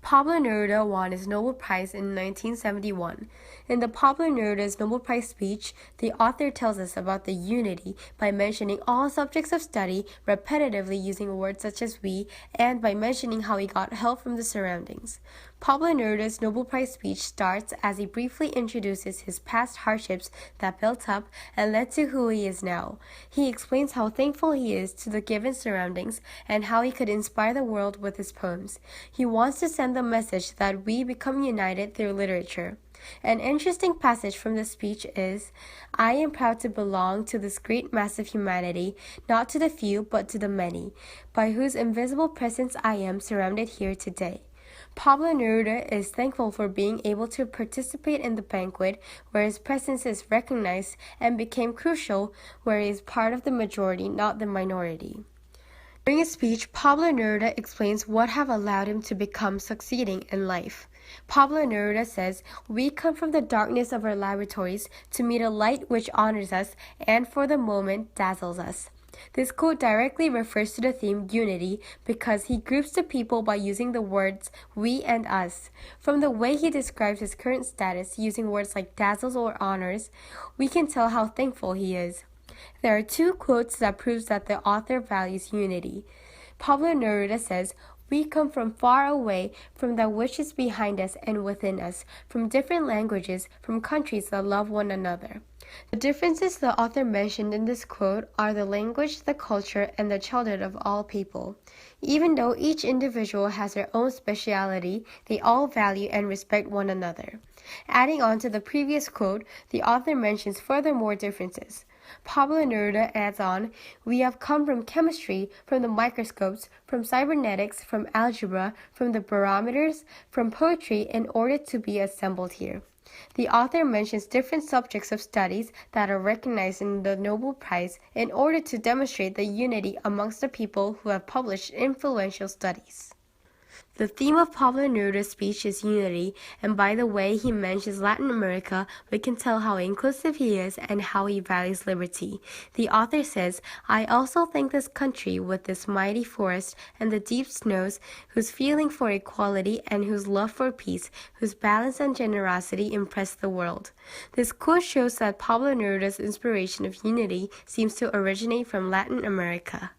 Pablo Neruda won his Nobel Prize in 1971. In the Pablo Neruda's Nobel Prize speech, the author tells us about the unity by mentioning all subjects of study repetitively using words such as we, and by mentioning how he got help from the surroundings. Pablo Neruda's Nobel Prize speech starts as he briefly introduces his past hardships that built up and led to who he is now. He explains how thankful he is to the given surroundings and how he could inspire the world with his poems. He wants to send the message that we become united through literature. An interesting passage from the speech is, "I am proud to belong to this great mass of humanity, not to the few but to the many, by whose invisible presence I am surrounded here today." Pablo Neruda is thankful for being able to participate in the banquet where his presence is recognized and became crucial where he is part of the majority, not the minority. During his speech, Pablo Neruda explains what have allowed him to become succeeding in life. Pablo Neruda says, "We come from the darkness of our laboratories to meet a light which honors us and for the moment dazzles us." This quote directly refers to the theme unity because he groups the people by using the words we and us. From the way he describes his current status using words like dazzles or honors, we can tell how thankful he is. There are two quotes that proves that the author values unity. Pablo Neruda says, "We come from far away, from that which is behind us and within us, from different languages, from countries that love one another." The differences the author mentioned in this quote are the language, the culture, and the childhood of all people. Even though each individual has their own speciality, they all value and respect one another. Adding on to the previous quote, the author mentions furthermore differences. Pablo Neruda adds on, "We have come from chemistry, from the microscopes, from cybernetics, from algebra, from the barometers, from poetry in order to be assembled here." The author mentions different subjects of studies that are recognized in the Nobel Prize in order to demonstrate the unity amongst the people who have published influential studies. The theme of Pablo Neruda's speech is unity, and by the way he mentions Latin America, we can tell how inclusive he is and how he values liberty. The author says, "I also thank this country with this mighty forest and the deep snows, whose feeling for equality and whose love for peace, whose balance and generosity impress the world." This quote shows that Pablo Neruda's inspiration of unity seems to originate from Latin America.